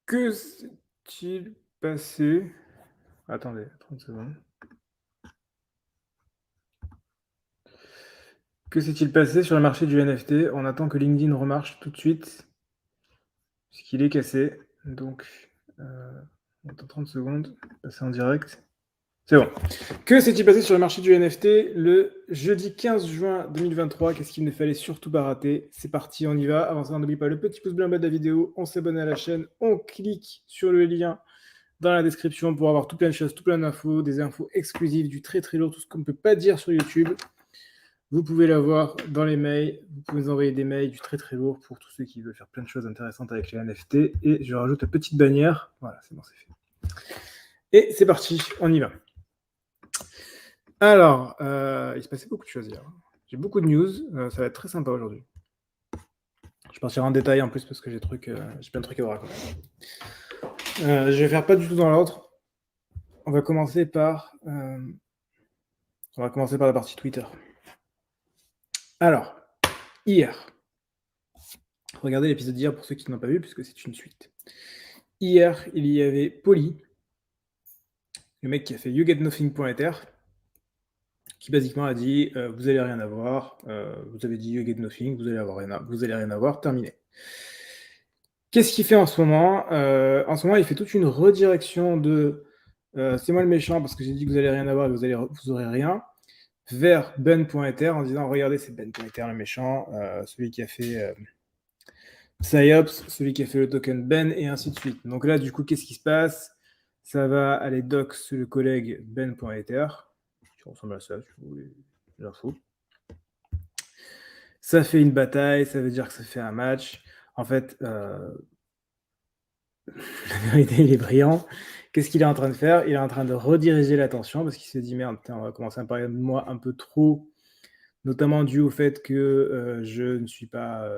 Que s'est-il passé? Attendez, 30 secondes. Que s'est-il passé sur le marché du NFT? On attend que LinkedIn remarche tout de suite, puisqu'il est cassé. Donc, heu, on attend 30 secondes, passer en direct. C'est bon. Que s'est-il passé sur le marché du NFT le jeudi 15 juin 2023? Qu'est-ce qu'il ne fallait surtout pas rater? C'est parti, on y va. Avant ça, on n'oublie pas le petit pouce bleu en bas de la vidéo, on s'abonne à la chaîne, on clique sur le lien dans la description pour avoir tout plein de choses, tout plein d'infos, des infos exclusives, du très très lourd, tout ce qu'on ne peut pas dire sur YouTube. Vous pouvez l'avoir dans les mails, vous pouvez nous envoyer des mails du très très lourd pour tous ceux qui veulent faire plein de choses intéressantes avec les NFT. Et je rajoute la petite bannière. Voilà, c'est bon, c'est fait. Et c'est parti, on y va. Alors, il se passait beaucoup de choses hier. J'ai beaucoup de news, ça va être très sympa aujourd'hui. Je partirai en détail en plus parce que j'ai plein de trucs à vous raconter. Je vais faire pas du tout dans l'ordre. On va commencer par la partie Twitter. Alors, hier, regardez l'épisode d'hier pour ceux qui n'ont pas vu, puisque c'est une suite. Hier, il y avait Polly, le mec qui a fait yougetnothing.fr, qui basiquement a dit vous allez rien avoir, vous avez dit yougetnothing, vous allez rien avoir, terminé. Qu'est-ce qu'il fait en ce moment? En ce moment, il fait toute une redirection de c'est moi le méchant parce que j'ai dit que vous allez rien avoir et vous aurez rien, vers ben.fr en disant regardez, c'est ben.fr le méchant, celui qui a fait Psyops, celui qui a fait le token Ben, et ainsi de suite. Donc là, du coup, qu'est-ce qui se passe? Ça va aller dox le collègue ben.ether, qui ressemble à ça, si vous voulez l'info. Ça fait une bataille, ça veut dire que ça fait un match. En fait, la vérité, il est brillant. Qu'est-ce qu'il est en train de faire? Il est en train de rediriger l'attention parce qu'il s'est dit merde, on va commencer à me parler de moi un peu trop, notamment dû au fait que je ne suis pas.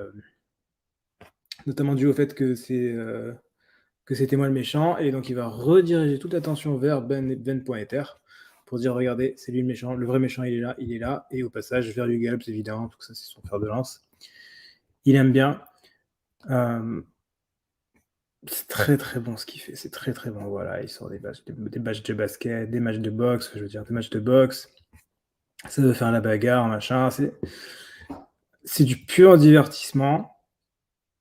Notamment dû au fait que c'était moi le méchant, et donc il va rediriger toute l'attention vers ben.ether pour dire regardez, c'est lui le méchant, le vrai méchant il est là, et au passage vers Hugalps évidemment, tout ça c'est son fer de lance. Il aime bien. C'est très très bon ce qu'il fait, c'est très très bon. Voilà, il sort des matchs de basket, des matchs de boxe, je veux dire des matchs de boxe. Ça veut faire la bagarre, machin. C'est du pur divertissement.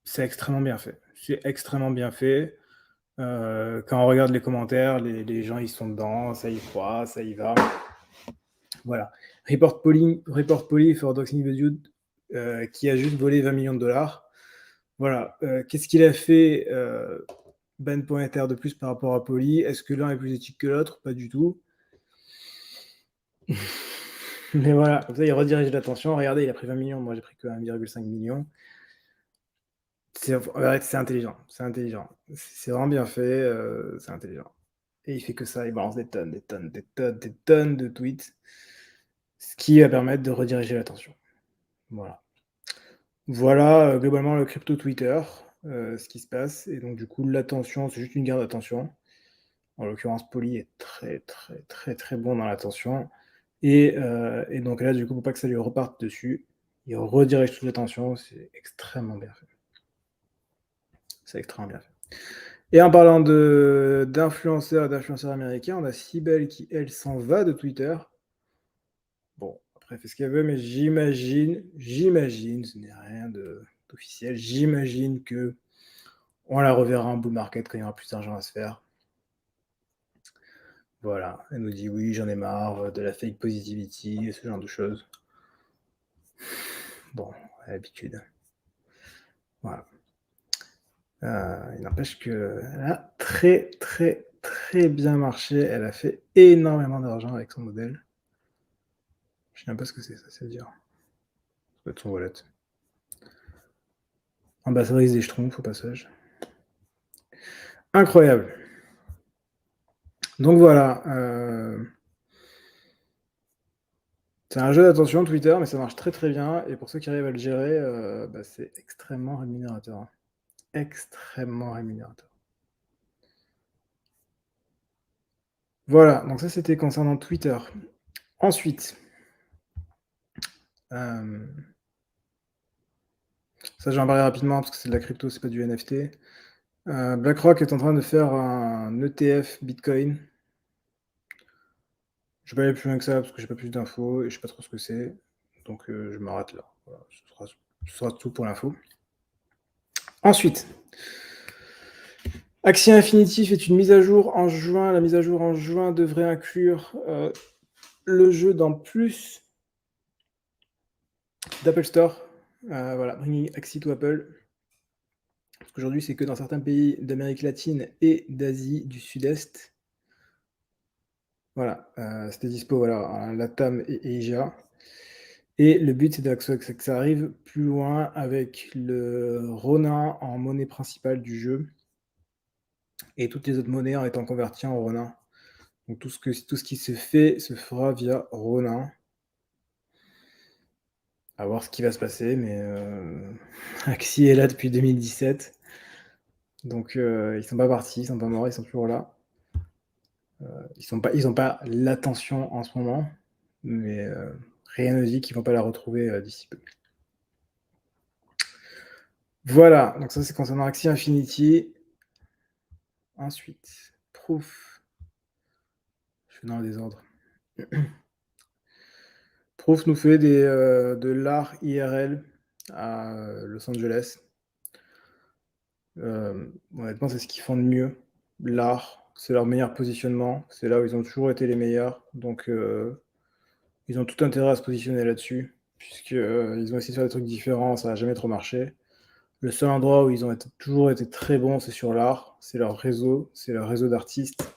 C'est extrêmement bien fait. C'est extrêmement bien fait. Quand on regarde les commentaires, les gens ils sont dedans, ça y croit, ça y va. Voilà. Report Poly for Doxing the Dude, qui a juste volé 20 millions de dollars. Voilà. Qu'est-ce qu'il a fait Ben.Inter de plus par rapport à Poly? Est-ce que l'un est plus éthique que l'autre? Pas du tout. Mais voilà, comme ça il redirige l'attention. Regardez, il a pris 20 millions, moi j'ai pris que 1,5 million. C'est intelligent, c'est intelligent. C'est vraiment bien fait, c'est intelligent. Et il fait que ça, il balance des tonnes de tweets, ce qui va permettre de rediriger l'attention. Voilà. Voilà, globalement le crypto Twitter, ce qui se passe, et donc du coup l'attention, c'est juste une guerre d'attention. En l'occurrence, Poly est très, très, très, très bon dans l'attention, et donc là, du coup, pour pas que ça lui reparte dessus, il redirige toute l'attention, c'est extrêmement bien fait. C'est extrêmement bien fait. Et en parlant d'influenceurs américains, on a Cybelle qui, elle, s'en va de Twitter. Bon, après, elle fait ce qu'elle veut, mais j'imagine, ce n'est rien d'officiel, j'imagine que on la reverra en bull market quand il y aura plus d'argent à se faire. Voilà, elle nous dit oui, j'en ai marre de la fake positivity et ce genre de choses. Bon, à l'habitude. Voilà. Il n'empêche qu'elle a très, très, très bien marché. Elle a fait énormément d'argent avec son modèle. Je sais même pas ce que c'est, ça veut dire. Ça doit être son wallet. Ambassadrice des Schtroumpfs au passage. Incroyable. Donc voilà. C'est un jeu d'attention Twitter, mais ça marche très très bien. Et pour ceux qui arrivent à le gérer, c'est extrêmement rémunérateur. Extrêmement rémunérateur. Voilà, donc ça c'était concernant Twitter. Ensuite, ça j'en parler rapidement parce que c'est de la crypto, c'est pas du NFT. BlackRock est en train de faire un ETF Bitcoin. Je vais pas aller plus loin que ça parce que j'ai pas plus d'infos et je sais pas trop ce que c'est. Donc je m'arrête là. Voilà, ce sera tout pour l'info. Ensuite, Axie Infinity fait une mise à jour en juin. La mise à jour en juin devrait inclure le jeu dans plus d'Apple Store. Voilà, bringing Axie to Apple. Parce qu'aujourd'hui, c'est que dans certains pays d'Amérique latine et d'Asie du Sud-Est. Voilà, c'était dispo voilà, en LATAM et Asia. Et le but, c'est que ça arrive plus loin avec le Ronin en monnaie principale du jeu et toutes les autres monnaies en étant converties en Ronin. Donc tout ce qui se fait se fera via Ronin. À voir ce qui va se passer, mais Axie est là depuis 2017. Donc ils sont pas partis, ils sont pas morts, ils sont toujours là. Ils ont pas l'attention en ce moment, mais rien ne dit qu'ils vont pas la retrouver d'ici peu. Voilà, donc ça c'est concernant Axie Infinity. Ensuite, Proof. Je suis dans le désordre. Proof nous fait de l'art IRL à Los Angeles. Honnêtement, c'est ce qu'ils font de mieux. L'art, c'est leur meilleur positionnement. C'est là où ils ont toujours été les meilleurs. Donc, ils ont tout intérêt à se positionner là-dessus, puisqu'ils ont essayé de faire des trucs différents, ça n'a jamais trop marché. Le seul endroit où ils ont toujours été très bons, c'est sur l'art. C'est leur réseau d'artistes.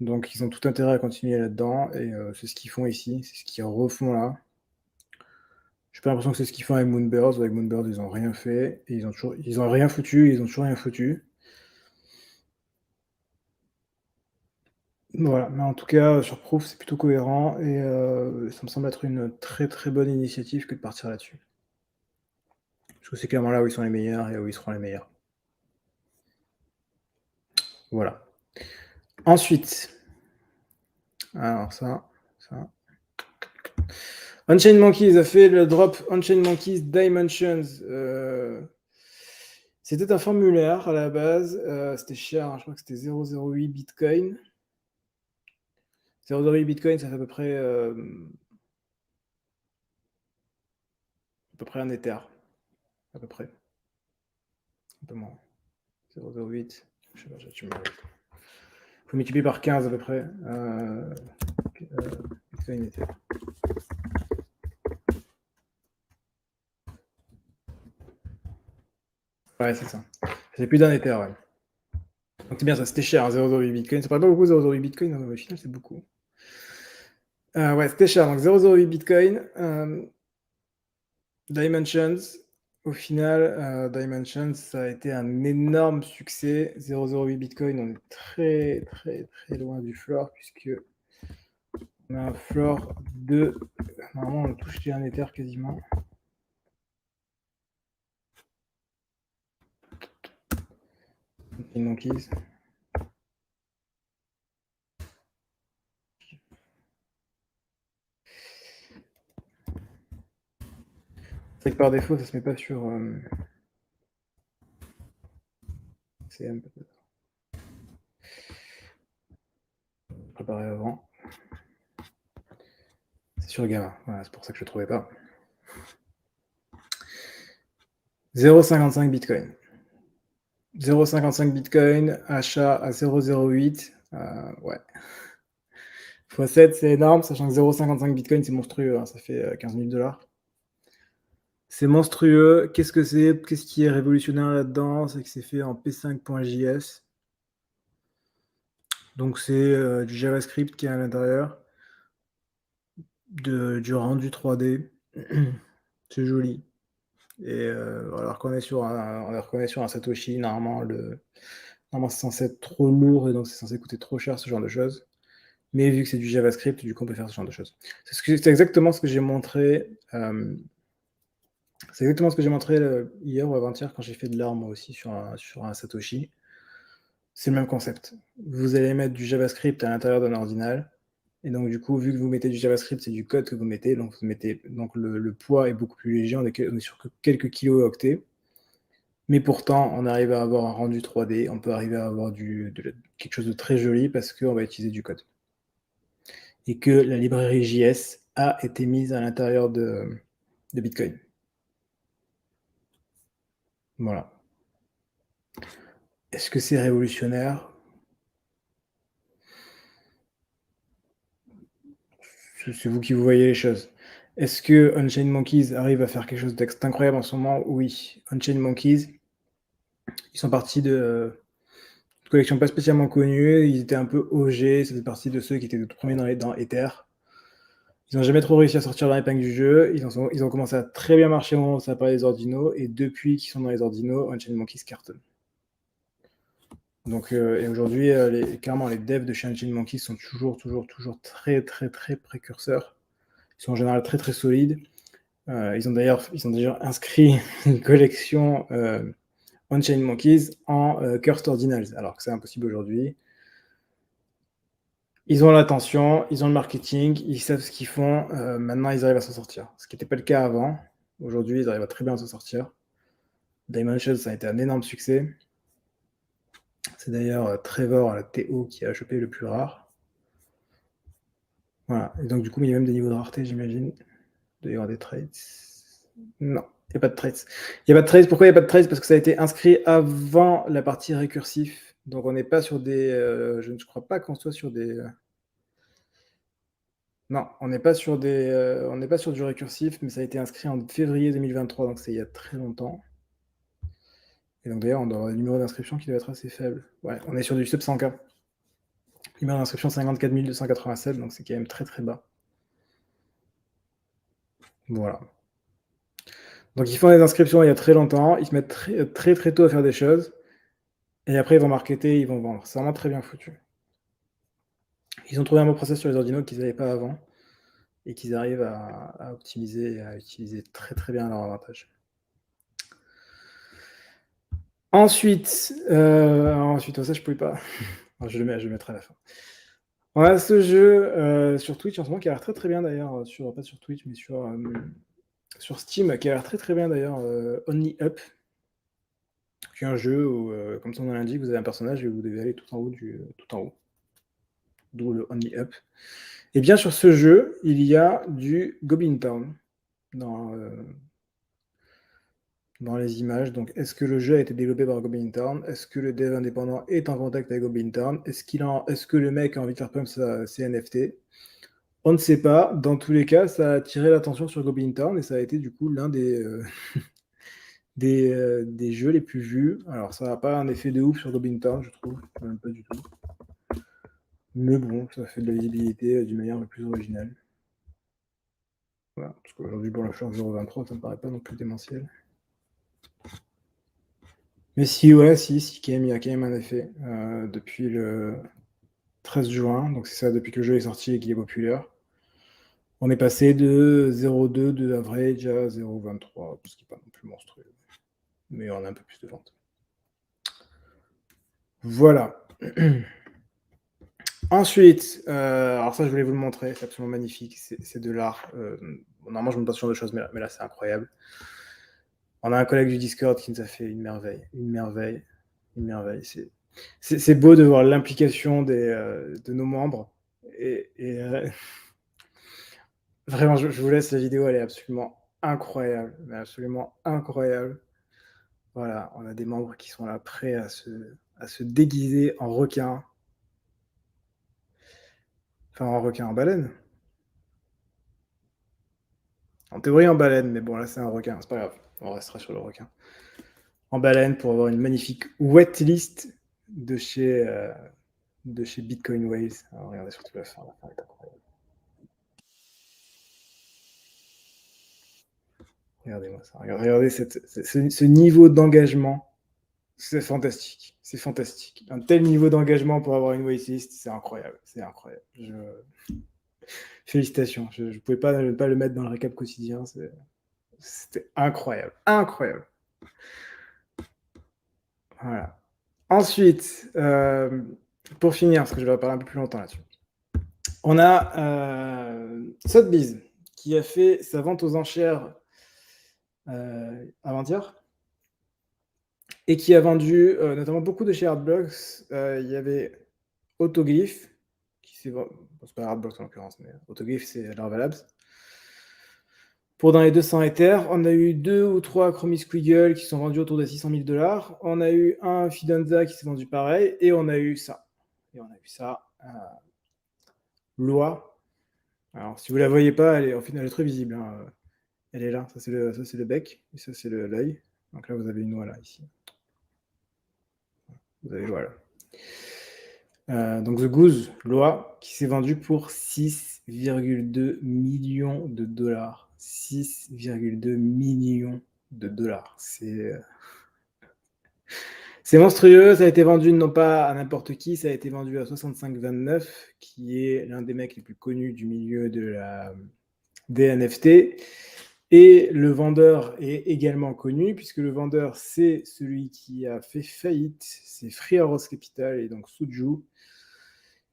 Donc, ils ont tout intérêt à continuer là-dedans. Et c'est ce qu'ils font ici, c'est ce qu'ils refont là. J'ai pas l'impression que c'est ce qu'ils font avec Moonbirds. Avec Moonbirds, ils ont rien fait. Et ils ont rien foutu, ils ont toujours rien foutu. Voilà, mais en tout cas, sur Proof, c'est plutôt cohérent et ça me semble être une très, très bonne initiative que de partir là-dessus. Parce que c'est clairement là où ils sont les meilleurs et où ils seront les meilleurs. Voilà. Ensuite, alors ça. Unchained Monkeys a fait le drop Unchained Monkeys Dimensions. C'était un formulaire à la base, c'était cher, hein, je crois que c'était 0,08 Bitcoin. 0,08 Bitcoin, ça fait à peu près un Ether, à peu près. Un peu moins. 0,08, je sais pas, tu me faut multiplier par 15 à peu près. Bitcoin Ether. Ouais, c'est ça. C'est plus d'un Ether, ouais. Donc c'est bien ça, c'était cher, hein, 0,08 Bitcoin. Ça paraît pas beaucoup 0,08 Bitcoin, mais au final c'est beaucoup. Ouais, c'était cher, donc 0,08 Bitcoin. Dimensions, au final, Dimensions, ça a été un énorme succès. 0,08 Bitcoin, on est très très très loin du floor, puisque on a un floor de... Normalement, on touche les 1 Ether quasiment. Monkeys. C'est que par défaut, ça se met pas sur CM peut-être. Préparé avant. C'est sur Gamma. Voilà, c'est pour ça que je ne le trouvais pas. 0,55 Bitcoin. 0,55 Bitcoin, achat à 0,08. Ouais. x7, c'est énorme, sachant que 0,55 Bitcoin, c'est monstrueux. Hein, ça fait 15 000 $. C'est monstrueux. Qu'est-ce que c'est? Qu'est-ce qui est révolutionnaire là-dedans? C'est que c'est fait en P5.js. Donc c'est du JavaScript qui est à l'intérieur, du rendu 3D. C'est joli. Et on le reconnaît sur un Satoshi. Normalement, c'est censé être trop lourd et donc c'est censé coûter trop cher, ce genre de choses. Mais vu que c'est du JavaScript, du coup, on peut faire ce genre de choses. C'est exactement ce que j'ai montré. C'est exactement ce que j'ai montré hier ou avant-hier quand j'ai fait de l'art, moi aussi, sur un Satoshi. C'est le même concept. Vous allez mettre du JavaScript à l'intérieur d'un ordinal. Et donc, du coup, vu que vous mettez du JavaScript, c'est du code que vous mettez. Donc, le poids est beaucoup plus léger. On est sur quelques kilo-octets. Mais pourtant, on arrive à avoir un rendu 3D, on peut arriver à avoir quelque chose de très joli parce qu'on va utiliser du code. Et que la librairie JS a été mise à l'intérieur de Bitcoin. Voilà. Est-ce que c'est révolutionnaire? C'est vous qui vous voyez les choses. Est-ce que Unchained Monkeys arrive à faire quelque chose d'incroyable en ce moment? Oui. Unchained Monkeys, ils sont partis de une collection pas spécialement connue, ils étaient un peu OG, ça faisait partie de ceux qui étaient les tout premiers dans Ether. Ils n'ont jamais trop réussi à sortir leur épingle du jeu. Ils ont commencé à très bien marcher au moment où ça apparaît les ordinaux, et depuis qu'ils sont dans les ordinaux, Unchained Monkeys cartonne. Donc, et aujourd'hui, clairement, les devs de chez Unchained Monkeys sont toujours très précurseurs. Ils sont en général très solides. Ils ont déjà inscrit une collection Unchained Monkeys en Cursed Ordinals, alors que c'est impossible aujourd'hui. Ils ont l'attention, ils ont le marketing, ils savent ce qu'ils font. Maintenant, ils arrivent à s'en sortir. Ce qui n'était pas le cas avant. Aujourd'hui, ils arrivent à très bien s'en sortir. Dimensions, ça a été un énorme succès. C'est d'ailleurs Trevor à la TO qui a chopé le plus rare. Voilà. Et donc, du coup, il y a même des niveaux de rareté, j'imagine. Il doit y avoir des traits. Non, il n'y a pas de traits. Il n'y a pas de traits. Pourquoi il n'y a pas de traits? Parce que ça a été inscrit avant la partie récursif. Donc, on n'est pas sur des. Je ne crois pas qu'on soit sur des. Non, on n'est pas sur du récursif, mais ça a été inscrit en février 2023, donc c'est il y a très longtemps. Et donc d'ailleurs, on doit avoir un numéro d'inscription qui doit être assez faible. Ouais, on est sur du sub 100K. Numéro d'inscription 54 287, donc c'est quand même très bas. Voilà. Donc ils font des inscriptions il y a très longtemps, ils se mettent très tôt à faire des choses, et après ils vont marketer, ils vont vendre. C'est vraiment très bien foutu. Ils ont trouvé un bon process sur les ordinaux qu'ils n'avaient pas avant, et qu'ils arrivent à optimiser et à utiliser très bien à leur avantage. Ensuite, ça je pouvais pas. Je le mettrai à la fin. On a ce jeu sur Twitch en ce moment qui a l'air très bien d'ailleurs, pas sur Twitch, mais sur Steam, qui a l'air très bien d'ailleurs, Only Up, qui est un jeu où, comme son nom l'indique, vous avez un personnage et vous devez aller tout en haut, d'où le Only Up. Et bien sur ce jeu, il y a du Goblin Town dans les images. Donc, est-ce que le jeu a été développé par Goblin Town? Est-ce que le dev indépendant est en contact avec Goblin Town? Est-ce que le mec a envie de faire pump ses NFT? On ne sait pas. Dans tous les cas, ça a attiré l'attention sur Goblin Town et ça a été du coup l'un des jeux les plus vus. Alors, ça n'a pas un effet de ouf sur Goblin Town, je trouve. Même pas du tout. Mais bon, ça fait de la visibilité d'une manière la plus originale. Voilà. Parce qu'aujourd'hui, pour la charge 0.23, ça me paraît pas non plus démentiel. Mais si, quand même, il y a quand même un effet. Depuis le 13 juin, donc c'est ça, depuis que le jeu est sorti et qu'il est populaire, on est passé de 0,2 de average à 0,23, ce qui n'est pas non plus monstrueux. Mais on a un peu plus de ventes. Voilà. Ensuite, alors ça, je voulais vous le montrer, c'est absolument magnifique, c'est de l'art. Normalement, je ne montre pas ce genre de choses, mais là, c'est incroyable. On a un collègue du Discord qui nous a fait une merveille. C'est beau de voir l'implication de nos membres. Et vraiment, je vous laisse la vidéo, elle est absolument incroyable. Mais absolument incroyable. Voilà, on a des membres qui sont là prêts à se déguiser en requin. Enfin, en requin, en baleine. En théorie, en baleine, mais bon, là, c'est un requin. C'est pas grave, on restera sur le requin. En baleine pour avoir une magnifique wet list de chez Bitcoin Whales. Alors, regardez surtout la fin est incroyable. Regardez-moi ça. Regardez ce niveau d'engagement. C'est fantastique. Un tel niveau d'engagement pour avoir une waitlist, c'est incroyable. Félicitations. Je ne pouvais pas ne pas le mettre dans le récap quotidien. C'était incroyable. Voilà. Ensuite, pour finir, parce que je vais parler un peu plus longtemps là-dessus, on a Sotheby's qui a fait sa vente aux enchères avant-hier. et qui a vendu, notamment beaucoup de chez Artblocks. Il y avait Autoglyph, qui s'est ven bon, c'est pas Artblocks en l'occurrence, mais Autoglyph, c'est Larva Labs. Pour dans les 200 Ethers, on a eu 2 ou 3 Chromie Squiggle qui sont vendus autour de 600 000 $. On a eu un Fidanza qui s'est vendu pareil, et on a eu ça. Et on a eu ça, Loi. Alors, si vous la voyez pas, elle est, au final, elle est très visible, hein. Elle est là, ça c'est le bec, et ça c'est l'œil. Donc là, vous avez une oie là, ici. Vous avez voilà. Donc The Goose, Loi, qui s'est vendu pour 6,2 millions de dollars. 6,2 millions de dollars. C'est monstrueux, ça a été vendu non pas à n'importe qui, ça a été vendu à 6529, qui est l'un des mecs les plus connus du milieu des NFT. Et le vendeur est également connu, puisque le vendeur, c'est celui qui a fait faillite, c'est Free Arrows Capital et donc Suju,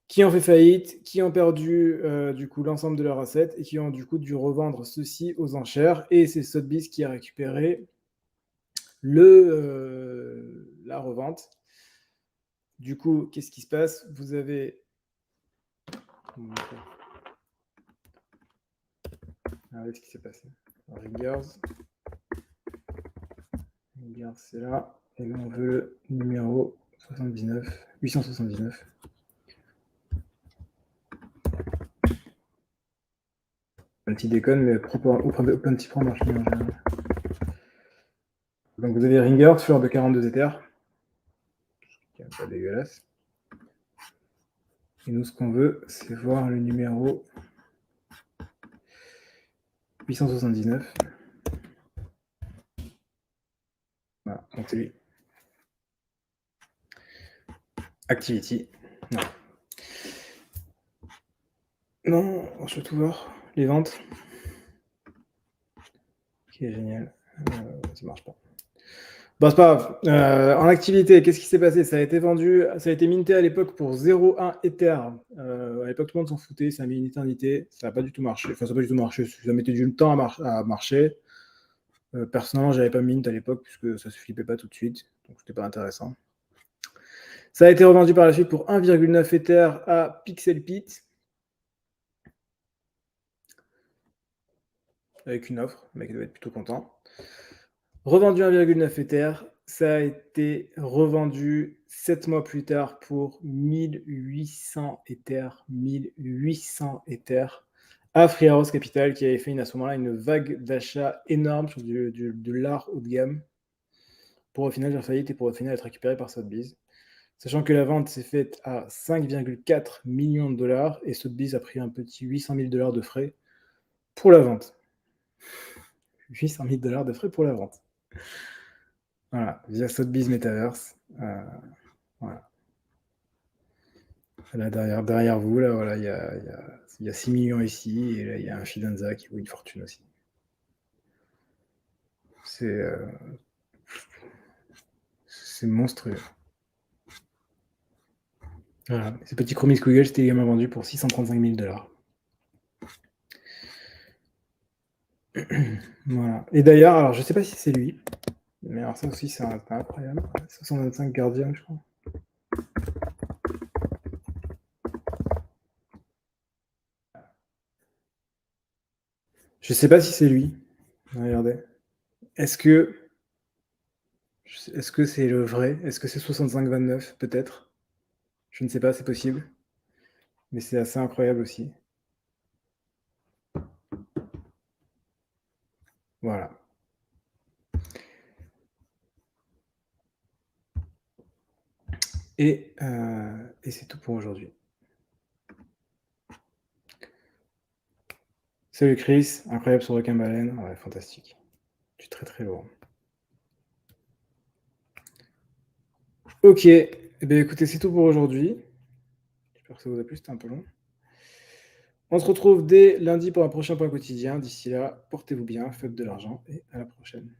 qui ont fait faillite, qui ont perdu du coup l'ensemble de leurs assets et qui ont du coup dû revendre ceci aux enchères. Et c'est Sotheby's qui a récupéré la revente. Du coup, qu'est-ce qui se passe? Vous avez... Regardez ce qui s'est passé. Ringers, c'est là. Et là, on veut le numéro 79, 879. Un petit déconne, mais OpenType marche bien en général. Donc vous avez Ringers, fleur de 42 Ethers. Qui est pas dégueulasse. Et nous, ce qu'on veut, c'est voir le numéro 879. Voilà, donc c'est lui. Activity. Non. Non, je vais tout voir. Les ventes. Qui est génial. Ça marche pas. Bon, c'est pas grave. En activité, qu'est-ce qui s'est passé? Ça a été vendu, ça a été minté à l'époque pour 0,1 Ether. À l'époque, tout le monde s'en foutait, ça a mis une éternité. Ça n'a pas du tout marché. Enfin, ça n'a pas du tout marché. Ça mettait du temps à marcher. Personnellement, j'avais pas mint à l'époque puisque ça se flippait pas tout de suite. Donc, c'était pas intéressant. Ça a été revendu par la suite pour 1,9 Ether à PixelPit. Avec une offre. Le mec doit être plutôt content. Revendu 1,9 Ether, ça a été revendu 7 mois plus tard pour 1800 Ether, 1800 Ether à Free Arrows Capital qui avait fait à ce moment-là une vague d'achat énorme sur de l'art haut de gamme pour au final faire faillite et pour au final être récupéré par Sotheby's. Sachant que la vente s'est faite à 5,4 millions de dollars et Sotheby's a pris un petit 800 000 $ de frais pour la vente. 800 000 $ de frais pour la vente. Voilà, via Sotheby's Metaverse. Voilà. Là, derrière vous, là, voilà, il y a 6 millions ici, et là, il y a un Fidanza qui vaut une fortune aussi. C'est monstrueux. Voilà. Ce petit Chromie Squiggle, c'était également vendu pour 635 000 $. Voilà. Et d'ailleurs, alors je sais pas si c'est lui, mais alors ça aussi, c'est incroyable. 625 Guardian, je crois. Je sais pas si c'est lui. Regardez. Est-ce que c'est le vrai? Est-ce que c'est 6529 peut-être? Je ne sais pas, c'est possible. Mais c'est assez incroyable aussi. Voilà. Et c'est tout pour aujourd'hui. Salut Chris, incroyable sur requin baleine. Ouais, fantastique. Tu es très très lourd. Ok, eh bien, écoutez, c'est tout pour aujourd'hui. J'espère que ça vous a plu, c'était un peu long. On se retrouve dès lundi pour un prochain point quotidien. D'ici là, portez-vous bien, faites de l'argent et à la prochaine.